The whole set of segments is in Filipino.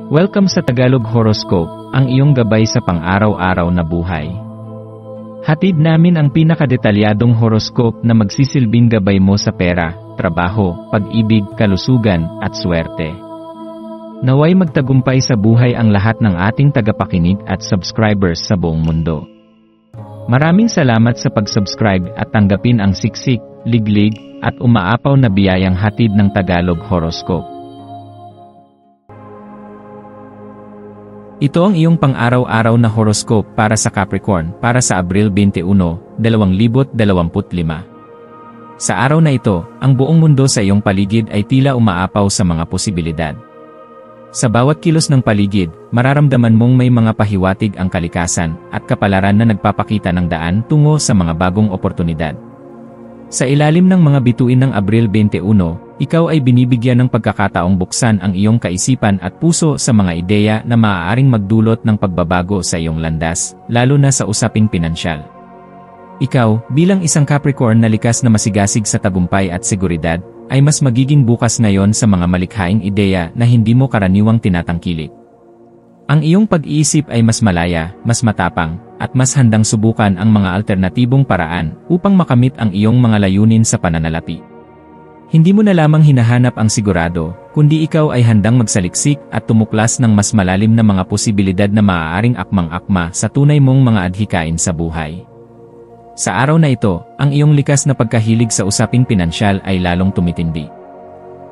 Welcome sa Tagalog Horoscope, ang iyong gabay sa pang-araw-araw na buhay. Hatid namin ang pinakadetalyadong horoscope na magsisilbing gabay mo sa pera, trabaho, pag-ibig, kalusugan, at swerte. Naway magtagumpay sa buhay ang lahat ng ating tagapakinig at subscribers sa buong mundo. Maraming salamat sa pag-subscribe at tanggapin ang siksik, liglig, at umaapaw na biyayang hatid ng Tagalog Horoscope. Ito ang iyong pang-araw-araw na horoscope para sa Capricorn para sa Abril 21, 2025. Sa araw na ito, ang buong mundo sa iyong paligid ay tila umaapaw sa mga posibilidad. Sa bawat kilos ng paligid, mararamdaman mong may mga pahiwatig ang kalikasan at kapalaran na nagpapakita ng daan tungo sa mga bagong oportunidad. Sa ilalim ng mga bituin ng Abril 21, ikaw ay binibigyan ng pagkakataong buksan ang iyong kaisipan at puso sa mga ideya na maaaring magdulot ng pagbabago sa iyong landas, lalo na sa usaping pinansyal. Ikaw, bilang isang Capricorn na likas na masigasig sa tagumpay at seguridad, ay mas magiging bukas ngayon sa mga malikhaing ideya na hindi mo karaniwang tinatangkilik. Ang iyong pag-iisip ay mas malaya, mas matapang, at mas handang subukan ang mga alternatibong paraan upang makamit ang iyong mga layunin sa pananalapi. Hindi mo na lamang hinahanap ang sigurado, kundi ikaw ay handang magsaliksik at tumuklas ng mas malalim na mga posibilidad na maaaring akmang-akma sa tunay mong mga adhikain sa buhay. Sa araw na ito, ang iyong likas na pagkahilig sa usaping pinansyal ay lalong tumitindi.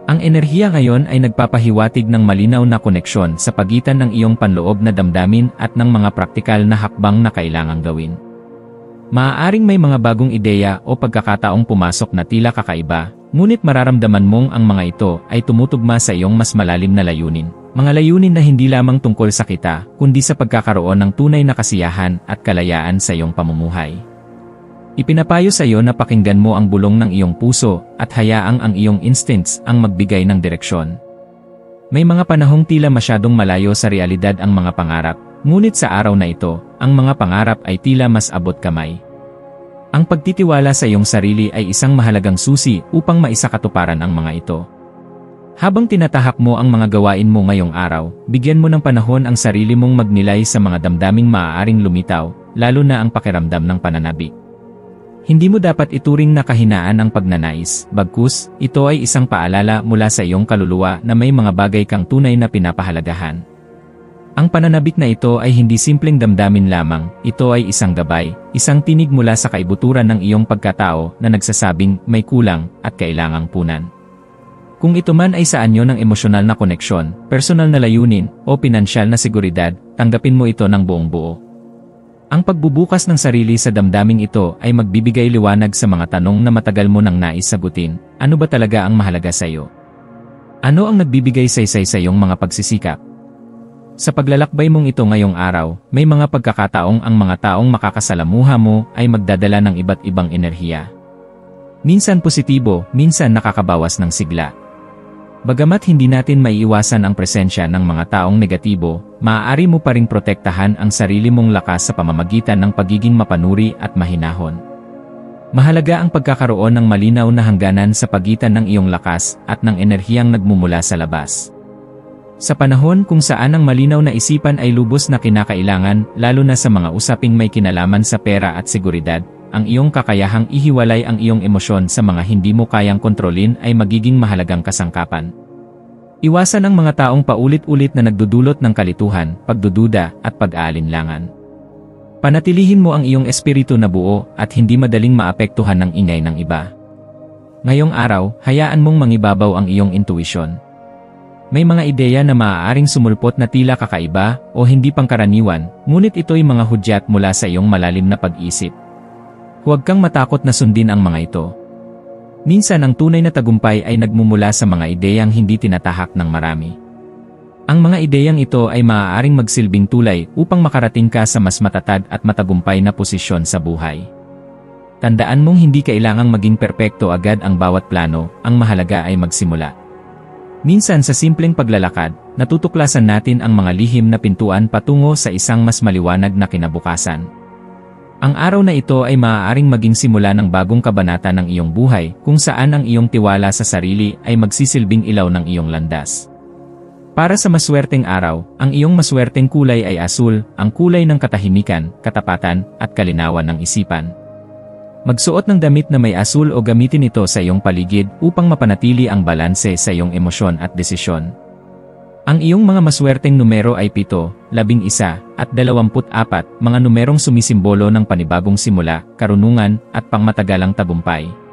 Ang enerhiya ngayon ay nagpapahiwatig ng malinaw na koneksyon sa pagitan ng iyong panloob na damdamin at ng mga praktikal na hakbang na kailangang gawin. Maaaring may mga bagong ideya o pagkakataong pumasok na tila kakaiba, ngunit mararamdaman mong ang mga ito ay tumutugma sa iyong mas malalim na layunin. Mga layunin na hindi lamang tungkol sa kita, kundi sa pagkakaroon ng tunay na kasiyahan at kalayaan sa iyong pamumuhay. Ipinapayo sa iyo na pakinggan mo ang bulong ng iyong puso at hayaang ang iyong instincts ang magbigay ng direksyon. May mga panahong tila masyadong malayo sa realidad ang mga pangarap, ngunit sa araw na ito, ang mga pangarap ay tila mas abot kamay. Ang pagtitiwala sa iyong sarili ay isang mahalagang susi upang maisakatuparan ang mga ito. Habang tinatahak mo ang mga gawain mo ngayong araw, bigyan mo ng panahon ang sarili mong magnilay sa mga damdaming maaaring lumitaw, lalo na ang pakiramdam ng pananabik. Hindi mo dapat ituring na kahinaan ang pagnanais, bagkus, ito ay isang paalala mula sa iyong kaluluwa na may mga bagay kang tunay na pinapahalagahan. Ang pananabik na ito ay hindi simpleng damdamin lamang, ito ay isang gabay, isang tinig mula sa kaibuturan ng iyong pagkatao na nagsasabing may kulang at kailangang punan. Kung ito man ay sa anyo ng emosyonal na koneksyon, personal na layunin, o pinansyal na seguridad, tanggapin mo ito ng buong buo. Ang pagbubukas ng sarili sa damdaming ito ay magbibigay liwanag sa mga tanong na matagal mo nang nais sagutin. Ano ba talaga ang mahalaga sa iyo? Ano ang nagbibigay saysay sa iyong mga pagsisikap? Sa paglalakbay mong ito ngayong araw, may mga pagkakataong ang mga taong makakasalamuha mo ay magdadala ng iba't ibang enerhiya. Minsan positibo, minsan nakakabawas ng sigla. Bagamat hindi natin maiiwasan ang presensya ng mga taong negatibo, maaari mo pa ring protektahan ang sarili mong lakas sa pamamagitan ng pagiging mapanuri at mahinahon. Mahalaga ang pagkakaroon ng malinaw na hangganan sa pagitan ng iyong lakas at ng enerhiyang nagmumula sa labas. Sa panahon kung saan ang malinaw na isipan ay lubos na kinakailangan, lalo na sa mga usaping may kinalaman sa pera at seguridad, ang iyong kakayahang ihiwalay ang iyong emosyon sa mga hindi mo kayang kontrolin ay magiging mahalagang kasangkapan. Iwasan ang mga taong paulit-ulit na nagdudulot ng kalituhan, pagdududa, at pag-aalinlangan. Panatilihin mo ang iyong espiritu na buo at hindi madaling maapektuhan ng ingay ng iba. Ngayong araw, hayaan mong mangibabaw ang iyong intuisyon. May mga ideya na maaaring sumulpot na tila kakaiba o hindi pangkaraniwan, ngunit ito'y mga hudyat mula sa iyong malalim na pag-isip. Huwag kang matakot na sundin ang mga ito. Minsan ang tunay na tagumpay ay nagmumula sa mga ideyang hindi tinatahak ng marami. Ang mga ideyang ito ay maaaring magsilbing tulay upang makarating ka sa mas matatag at matagumpay na posisyon sa buhay. Tandaan mong hindi kailangang maging perpekto agad ang bawat plano, ang mahalaga ay magsimula. Minsan sa simpleng paglalakad, natutuklasan natin ang mga lihim na pintuan patungo sa isang mas maliwanag na kinabukasan. Ang araw na ito ay maaaring maging simula ng bagong kabanata ng iyong buhay kung saan ang iyong tiwala sa sarili ay magsisilbing ilaw ng iyong landas. Para sa maswerteng araw, ang iyong maswerteng kulay ay asul, ang kulay ng katahimikan, katapatan, at kalinawan ng isipan. Magsuot ng damit na may asul o gamitin ito sa iyong paligid upang mapanatili ang balanse sa iyong emosyon at desisyon. Ang iyong mga maswerteng numero ay 7, 11, at 24, mga numerong sumisimbolo ng panibagong simula, karunungan, at pangmatagalang tagumpay.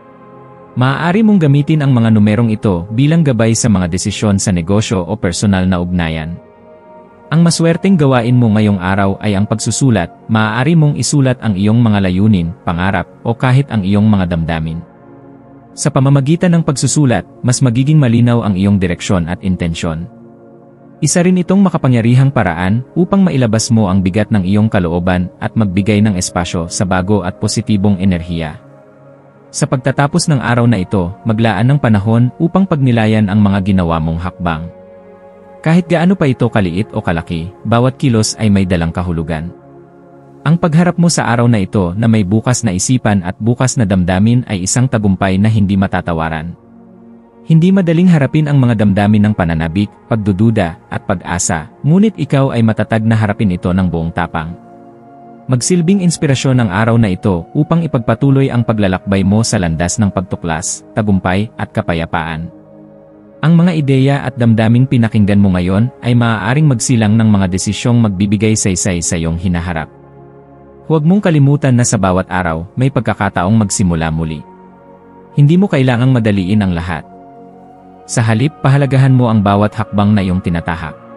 Maaari mong gamitin ang mga numerong ito bilang gabay sa mga desisyon sa negosyo o personal na ugnayan. Ang maswerteng gawain mo ngayong araw ay ang pagsusulat. Maaari mong isulat ang iyong mga layunin, pangarap, o kahit ang iyong mga damdamin. Sa pamamagitan ng pagsusulat, mas magiging malinaw ang iyong direksyon at intensyon. Isa rin itong makapangyarihang paraan upang mailabas mo ang bigat ng iyong kalooban at magbigay ng espasyo sa bago at positibong enerhiya. Sa pagtatapos ng araw na ito, maglaan ng panahon upang pagnilayan ang mga ginawa mong hakbang. Kahit gaano pa ito kaliit o kalaki, bawat kilos ay may dalang kahulugan. Ang pagharap mo sa araw na ito na may bukas na isipan at bukas na damdamin ay isang tagumpay na hindi matatawaran. Hindi madaling harapin ang mga damdamin ng pananabik, pagdududa, at pag-asa, ngunit ikaw ay matatag na harapin ito ng buong tapang. Magsilbing inspirasyon ang araw na ito upang ipagpatuloy ang paglalakbay mo sa landas ng pagtuklas, tagumpay, at kapayapaan. Ang mga ideya at damdaming pinakinggan mo ngayon ay maaaring magsilang ng mga desisyong magbibigay saysay sa iyong hinaharap. Huwag mong kalimutan na sa bawat araw, may pagkakataong magsimula muli. Hindi mo kailangang madaliin ang lahat. Sa halip, pahalagahan mo ang bawat hakbang na iyong tinatahak.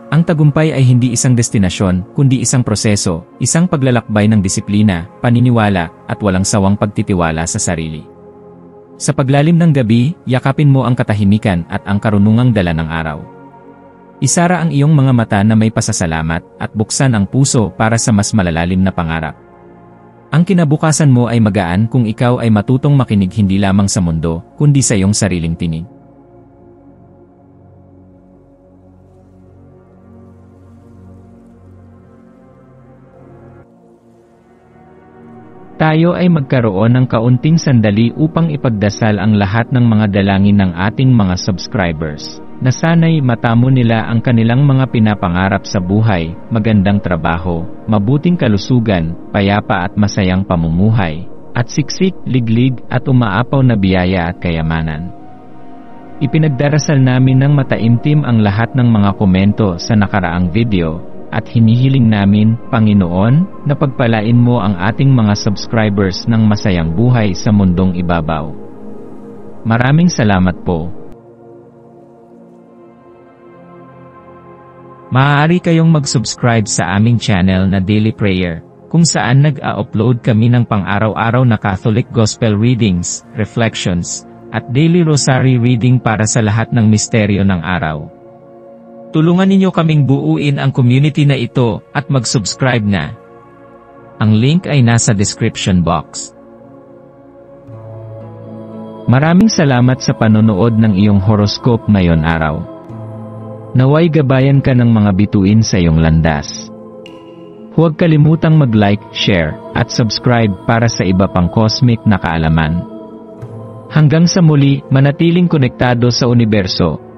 Ang tagumpay ay hindi isang destinasyon, kundi isang proseso, isang paglalakbay ng disiplina, paniniwala, at walang sawang pagtitiwala sa sarili. Sa paglalim ng gabi, yakapin mo ang katahimikan at ang karunungang dala ng araw. Isara ang iyong mga mata na may pasasalamat at buksan ang puso para sa mas malalalim na pangarap. Ang kinabukasan mo ay magaan kung ikaw ay matutong makinig hindi lamang sa mundo, kundi sa iyong sariling tinig. Tayo ay magkaroon ng kaunting sandali upang ipagdasal ang lahat ng mga dalangin ng ating mga subscribers, na sana'y matamo nila ang kanilang mga pinapangarap sa buhay, magandang trabaho, mabuting kalusugan, payapa at masayang pamumuhay, at siksik, liglig at umaapaw na biyaya at kayamanan. Ipinagdarasal namin ng mataimtim ang lahat ng mga komento sa nakaraang video, at hinihiling namin, Panginoon, na pagpalain mo ang ating mga subscribers ng masayang buhay sa mundong ibabaw. Maraming salamat po. Maaari kayong mag-subscribe sa aming channel na Daily Prayer, kung saan nag-a-upload kami ng pang-araw-araw na Catholic Gospel Readings, Reflections, at Daily Rosary Reading para sa lahat ng misteryo ng araw. Tulungan ninyo kaming buuin ang community na ito at mag-subscribe na. Ang link ay nasa description box. Maraming salamat sa panonood ng iyong horoscope ngayon araw. Naway gabayan ka ng mga bituin sa iyong landas. Huwag kalimutang mag-like, share, at subscribe para sa iba pang cosmic na kaalaman. Hanggang sa muli, manatiling konektado sa universo.